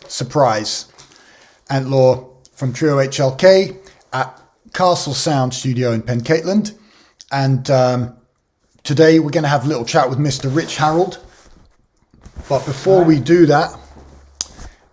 surprise, Antlaw from Trio HLK at Castlesound studio in Pencaitland. And today we're going to have a little chat with Mr. Rich Harrold. But before we do that,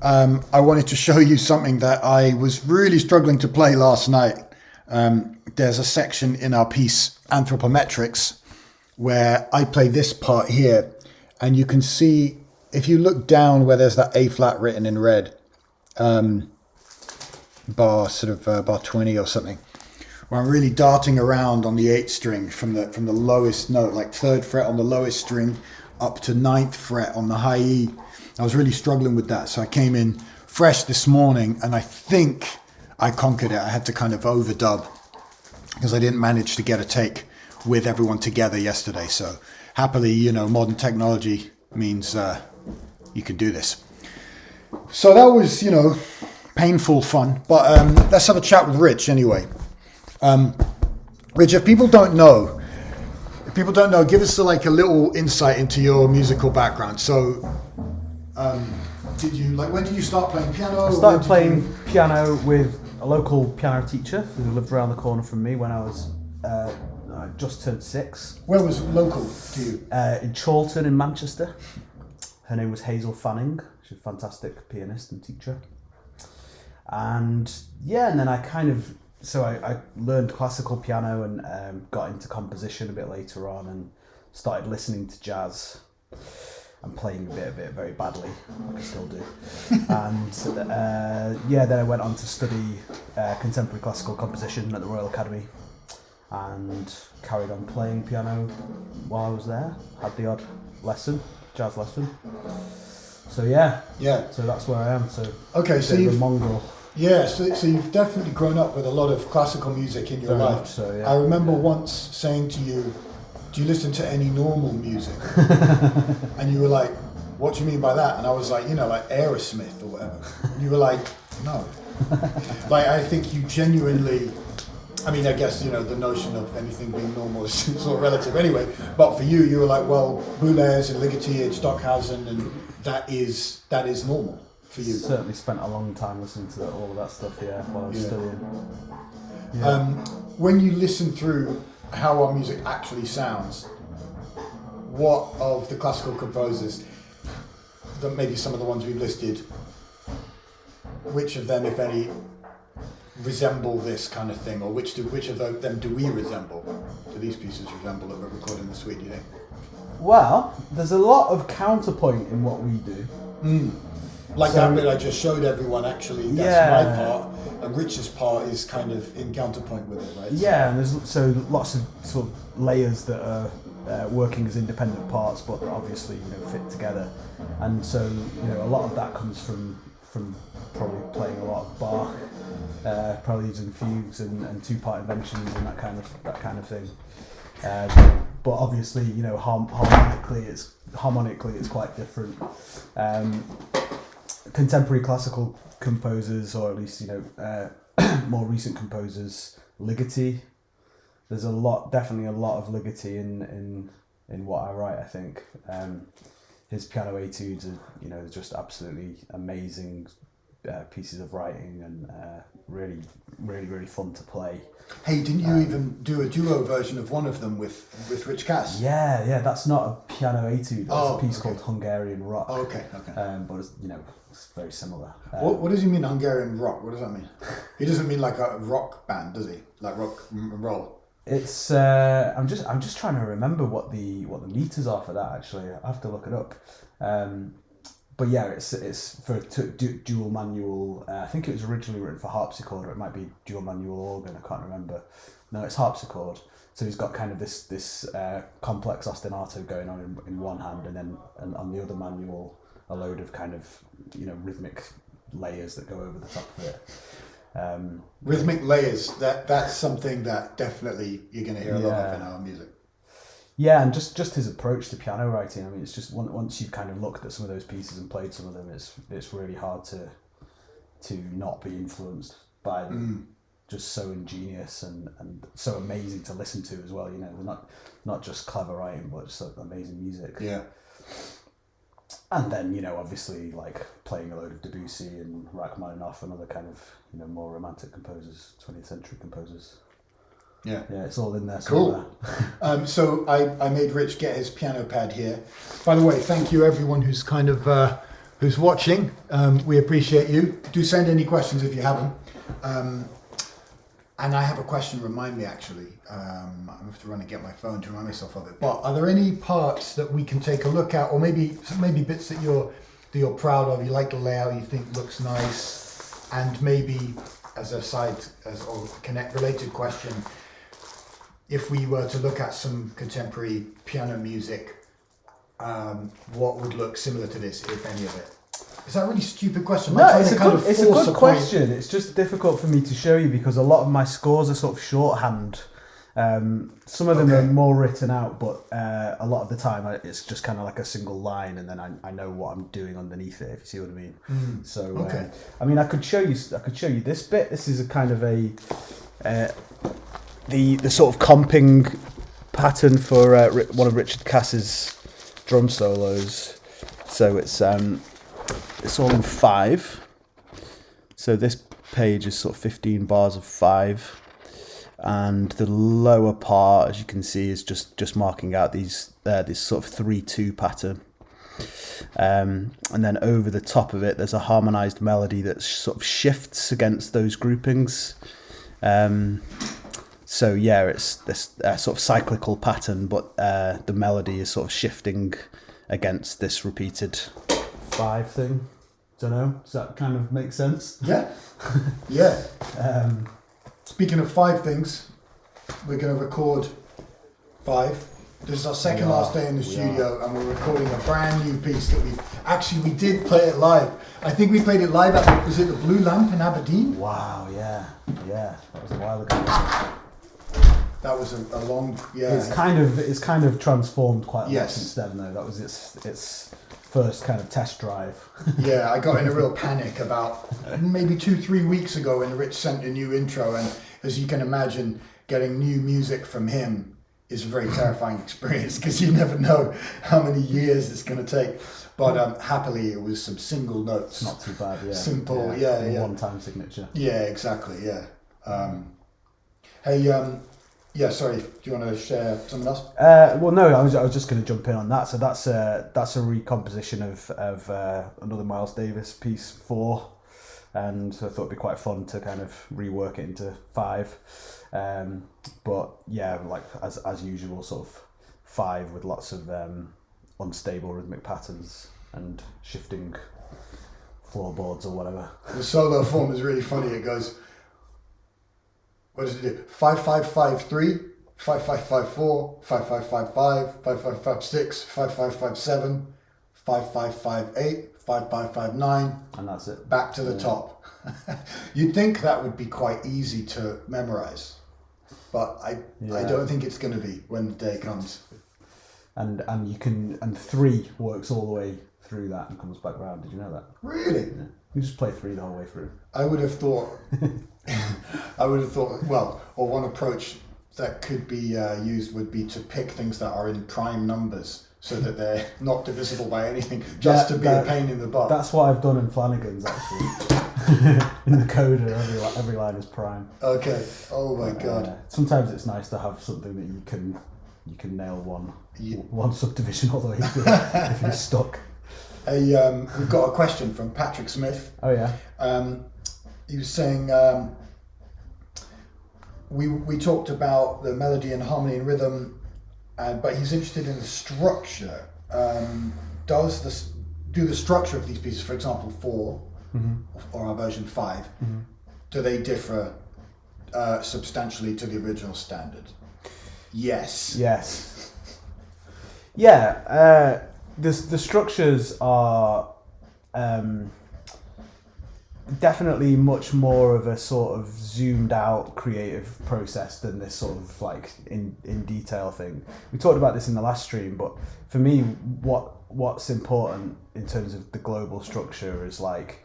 I wanted to show you something that I was really struggling to play last night. There's a section in our piece, Anthropometrics, where I play this part here. And you can see, if you look down where there's that A flat written in red, bar 20 or something, where I'm really darting around on the 8th string from the lowest note, like 3rd fret on the lowest string, up to 9th fret on the high E. I was really struggling with that. So I came in fresh this morning and I think I conquered it. I had to kind of overdub because I didn't manage to get a take with everyone together yesterday. So happily, modern technology means you can do this. So that was, painful fun. But let's have a chat with Rich anyway. Rich, if people don't know, give us a little insight into your musical background. So, when did you start playing piano? I started playing piano with a local piano teacher who lived around the corner from me when I was just turned 6. Where was local to you? In Chorlton in Manchester. Her name was Hazel Fanning. She's a fantastic pianist and teacher. And then I learned classical piano and got into composition a bit later on and started listening to jazz and playing a bit of it very badly, like I still do. And then I went on to study contemporary classical composition at the Royal Academy and carried on playing piano while I was there. Had the odd jazz lesson. So so that's where I am. So so you're a mongrel. Yeah, so you've definitely grown up with a lot of classical music in your Very life. much so, yeah. I remember once saying to you, do you listen to any normal music? And you were like, what do you mean by that? And I was like, like Aerosmith or whatever. And you were like, no. I think you genuinely, I guess, the notion of anything being normal is sort of relative anyway. But for you were like, well, Boulez and Ligeti and Stockhausen, and that is normal. For you. Certainly spent a long time listening to all of that stuff, while I was studying. When you listen through how our music actually sounds, what of the classical composers, maybe some of the ones we've listed, which of them, if any, resemble this kind of thing, or which of them do we resemble? Do these pieces resemble that we're recording this week, do you think? Well, there's a lot of counterpoint in what we do. That bit I just showed everyone, actually, that's my part, and Rich's part is kind of in counterpoint with it, right? Yeah, and there's lots of sort of layers that are working as independent parts, but obviously, fit together. And so, a lot of that comes from probably playing a lot of Bach, preludes and fugues and two-part inventions and that kind of thing. But obviously, harmonically it's quite different. Contemporary classical composers, or at least more recent composers, Ligeti. There's definitely a lot of Ligeti in what I write. I think his piano etudes are just absolutely amazing pieces of writing and really, really, really fun to play. Hey, didn't you even do a duo version of one of them with Rich Kass? Yeah, that's not a piano etude. That's a piece called Hungarian Rock. Oh, okay. But it's very similar. What does he mean, Hungarian rock? What does that mean? He doesn't mean like a rock band, does he? Like rock and roll. It's I'm just trying to remember what the meters are for that. Actually, I have to look it up. But yeah, it's for dual manual. I think it was originally written for harpsichord, or it might be dual manual organ. I can't remember. No, it's harpsichord. So he's got kind of this complex ostinato going on in one hand, and on the other manual, a load of kind of rhythmic layers that go over the top of it. Rhythmic layers. That's something that definitely you're going to hear a lot of in our music. Yeah, and just his approach to piano writing. It's just once you've kind of looked at some of those pieces and played some of them, it's really hard to not be influenced by them. Just so ingenious and so amazing to listen to as well. They're not just clever writing, but just amazing music. Yeah. And then obviously like playing a load of Debussy and Rachmaninoff and other kind of, you know, more romantic composers, 20th century composers. Yeah. Yeah, it's all in there Cool. somewhere. So I made Rich get his piano pad here. By the way, thank you everyone who's kind of who's watching. We appreciate you. Do send any questions if you have them. And I have a question. Remind me actually. I have to run and get my phone to remind myself of it. But are there any parts that we can take a look at, or maybe bits that you're proud of? You like the layout, you think looks nice, and maybe as a side or connect related question. If we were to look at some contemporary piano music, what would look similar to this, if any of it? Is that a really stupid question? No, it's a good question. It's just difficult for me to show you because a lot of my scores are sort of shorthand. Some of them are more written out, but a lot of the time it's just kind of like a single line, and then I know what I'm doing underneath it. If you see what I mean. So I mean, I could show you this bit. This is a kind of a the sort of comping pattern for one of Richard Kass's drum solos. So it's all in 5. So this page is sort of 15 bars of 5, and the lower part, as you can see, is just marking out this sort of 3/2 pattern. And then over the top of it, there's a harmonized melody that sort of shifts against those groupings. So yeah, it's this sort of cyclical pattern, but the melody is sort of shifting against this repeated 5 thing. Don't know. Does that kind of make sense? Yeah. Yeah. Speaking of 5 things, we're going to record 5. This is our second last day in the studio, and we're recording a brand new piece that we did play it live. I think we played it live at, was it the Blue Lamp in Aberdeen? Wow, yeah. That was a while ago. That was a long, yeah. It's kind of transformed quite a lot since then, though. That was its first kind of test drive. Yeah, I got in a real panic about maybe 2-3 weeks ago when Rich sent a new intro, and as you can imagine, getting new music from him is a very terrifying experience because you never know how many years it's going to take. But happily, it was some single notes. Not too bad, yeah. Simple, yeah. One-time signature. Yeah, exactly, yeah. Yeah, sorry. Do you want to share something else? Well, no, I was just going to jump in on that. So that's a recomposition of another Miles Davis piece, 4, and so I thought it'd be quite fun to kind of rework it into 5. But yeah, like as usual, sort of 5 with lots of unstable rhythmic patterns and shifting floorboards or whatever. The solo form is really funny. It goes, what does it do? 5-5-5-3, 5-5-5-4, 5-5-5-5, 5-5-5-6, 5-5-5-7, 5-5-5-8, 5-5-5-9, and that's it. Back to the top. You'd think that would be quite easy to memorize, but I don't think it's going to be when the day comes. And 3 works all the way through that and comes back round. Did you know that? Really? Yeah. You just play 3 the whole way through. I would have thought. Well, or one approach that could be used would be to pick things that are in prime numbers so that they're not divisible by anything, just to be a pain in the butt. That's what I've done in Flanagan's, actually. In the coder, every line is prime. Okay. Oh my god. Sometimes it's nice to have something that you can nail one subdivision all the way through if you're stuck. We've got a question from Patrick Smith. Oh yeah. He was saying we talked about the melody and harmony and rhythm, but he's interested in the structure. Do the structure of these pieces, for example, 4 or our version 5, do they differ substantially to the original standard? Yes. Yes. Yeah. The structures are definitely much more of a sort of zoomed out creative process than this sort of like in detail thing. We talked about this in the last stream, but for me, what's important in terms of the global structure is like,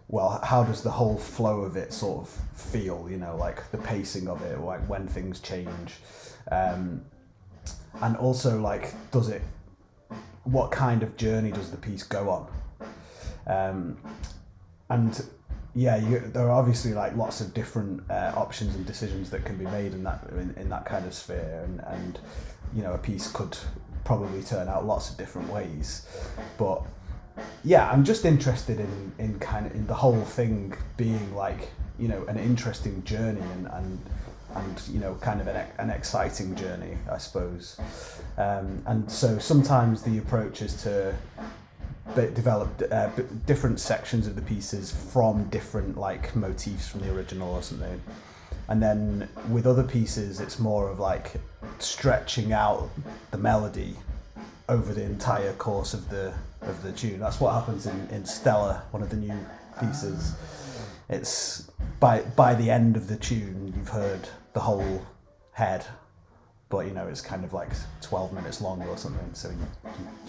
well, how does the whole flow of it sort of feel, you know, like the pacing of it, like when things change, and also like what kind of journey does the piece go on? and there are obviously like lots of different options and decisions that can be made in that kind of sphere, and a piece could probably turn out lots of different ways. But yeah, I'm just interested in kind of in the whole thing being like an interesting journey and kind of an exciting journey, I suppose. And so sometimes the approach is to develop different sections of the pieces from different like motifs from the original or something. And then with other pieces, it's more of like stretching out the melody over the entire course of the tune. That's what happens in Stella, one of the new pieces. It's by the end of the tune, you've heard the whole head, but it's kind of like 12 minutes long or something. So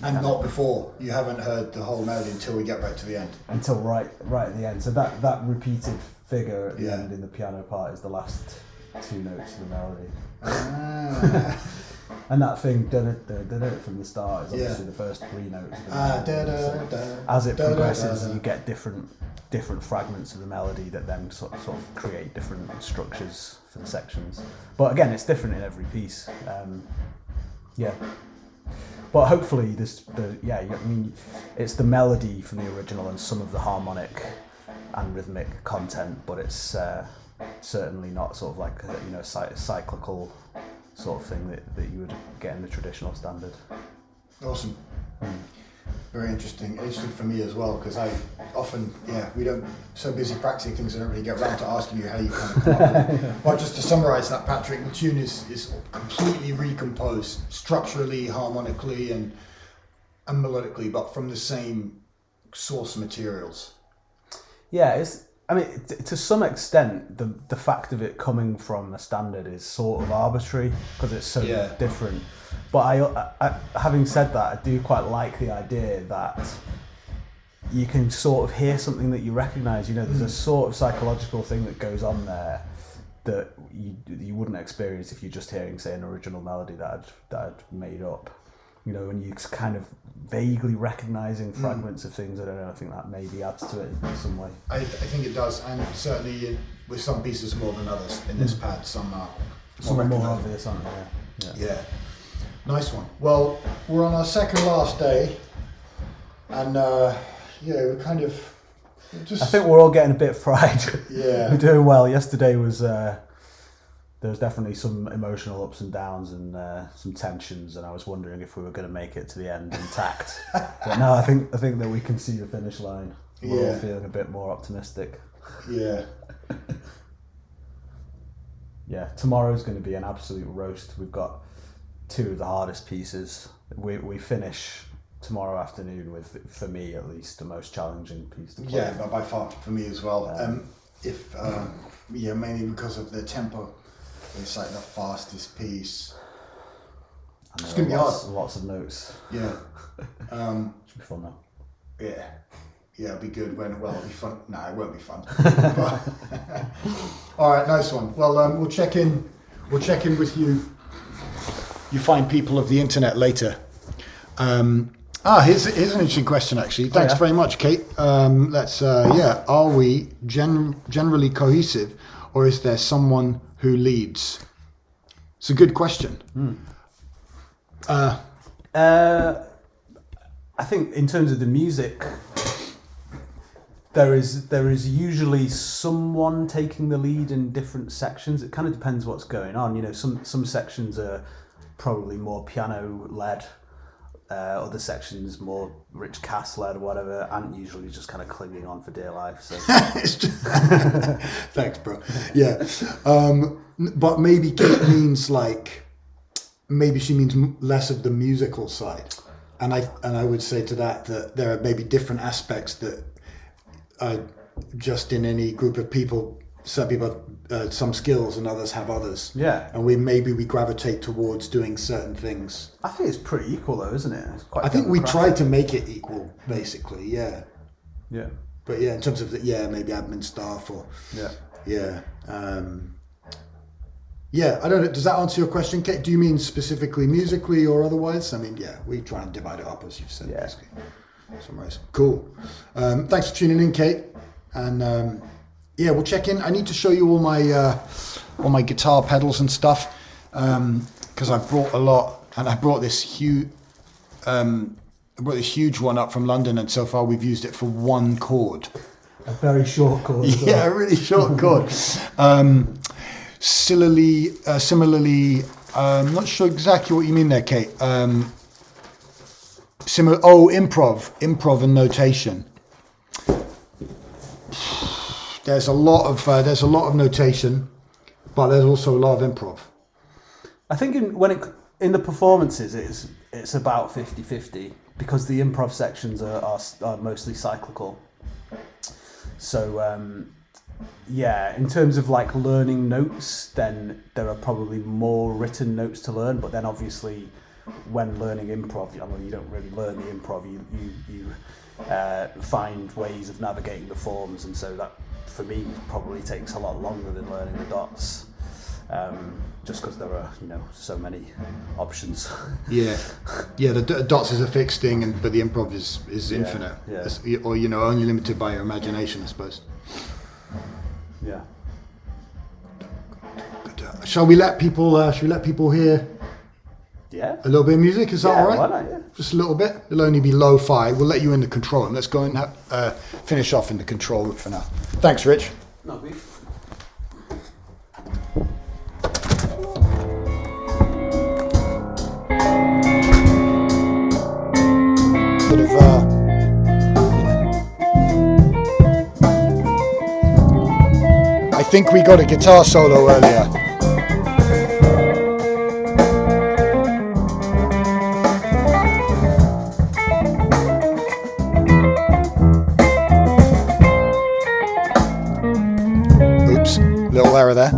and not before. You haven't heard the whole melody until we get right to the end. Until right at the end. So that repeated figure at the end in the piano part is the last two notes of the melody. And that thing from the start is obviously the first three notes of the melody. So as it progresses, you get different fragments of the melody that then sort of create different structures for the sections. But again, it's different in every piece. But hopefully it's the melody from the original and some of the harmonic and rhythmic content, but it's certainly not sort of like a cyclical sort of thing that you would get in the traditional standard. Awesome. Very interesting. Interesting for me as well, because I often, we don't, so busy practicing things, I don't really get around to asking you how you kind of come up with it. But just to summarise that, Patrick, the tune is completely recomposed, structurally, harmonically, and melodically, but from the same source materials. Yeah, to some extent, the fact of it coming from a standard is sort of arbitrary because it's so different. But I, having said that, I do quite like the idea that you can sort of hear something that you recognise. There's a sort of psychological thing that goes on there that you wouldn't experience if you're just hearing, say, an original melody that I'd made up. And you kind of vaguely recognising fragments of things. I don't know. I think that maybe adds to it in some way. I think it does, and certainly with some pieces more than others in this pad. Some are more obvious, aren't they? Yeah. Nice one. Well, we're on our second last day, and we're kind of just. I think we're all getting a bit fried. Yeah. We're doing well. Yesterday was. There was definitely some emotional ups and downs and some tensions, and I was wondering if we were going to make it to the end intact. But no, I think that we can see the finish line. We're all feeling a bit more optimistic. Yeah. Yeah, tomorrow's going to be an absolute roast. We've got two of the hardest pieces. We finish tomorrow afternoon with, for me at least, the most challenging piece to play. Yeah, but by far for me as well. Mainly because of the tempo. It's like the fastest piece. It's going to be hard. Lots of notes. Yeah. Should be fun though. Yeah. Yeah, it'll be good it'll be fun. No, it won't be fun. But, all right, nice one. Well, we'll check in with you. You find people of the internet later. Here's an interesting question actually. Thanks very much, Kate. Are we generally cohesive, or is there someone who leads? It's a good question. I think in terms of the music, there is usually someone taking the lead in different sections. It kind of depends what's going on. Some sections are probably more piano led. Other sections more Rich Kass led or whatever, and usually just kind of clinging on for dear life. So thanks, bro. Yeah, but maybe Kate means maybe she means less of the musical side, and I would say to that there are maybe different aspects that just in any group of people. Some people have some skills and others have others. Yeah. And we gravitate towards doing certain things. I think it's pretty equal though, isn't it? It's quite I think we try to make it equal, basically, yeah. Yeah. But yeah, in terms of maybe admin staff or... Yeah. Yeah. I don't know, does that answer your question, Kate? Do you mean specifically musically or otherwise? I mean, we try and divide it up, as you've said, basically. Summarize. Cool. Thanks for tuning in, Kate. And yeah, we'll check in. I need to show you all my guitar pedals and stuff, because I've brought a lot, and I brought this huge one up from London, and so far we've used it for one chord. A very short chord. Yeah, a really short chord. Similarly, I'm not sure exactly what you mean there, Kate. Improv and notation. There's a lot of notation, but there's also a lot of improv. I think in the performances it's about 50-50, because the improv sections are mostly cyclical. So yeah, in terms of like learning notes, then there are probably more written notes to learn. But then obviously, when learning improv, you don't really learn the improv. You find ways of navigating the forms, and so that for me probably takes a lot longer than learning the dots. Just because there are so many options. Yeah, the dots is a fixed thing, but the improv is infinite. Yeah. Or only limited by your imagination, I suppose. Yeah. Shall we let people hear? Yeah. A little bit of music, is that all right? Why not, yeah. Just a little bit. It'll only be lo-fi. We'll let you in the control room. Let's go and finish off in the control room for now. Thanks, Rich. No beef. I think we got a guitar solo earlier. Oops, little error there.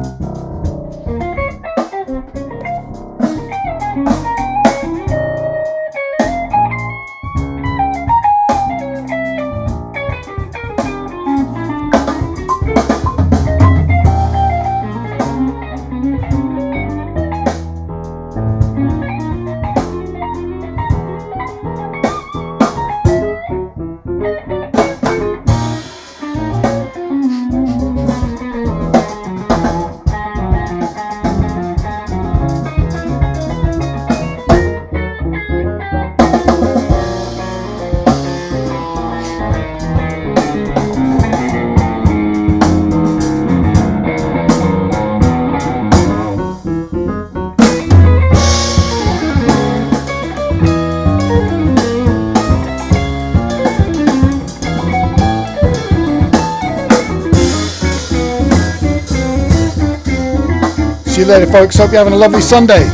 See you later, folks. Hope you're having a lovely Sunday.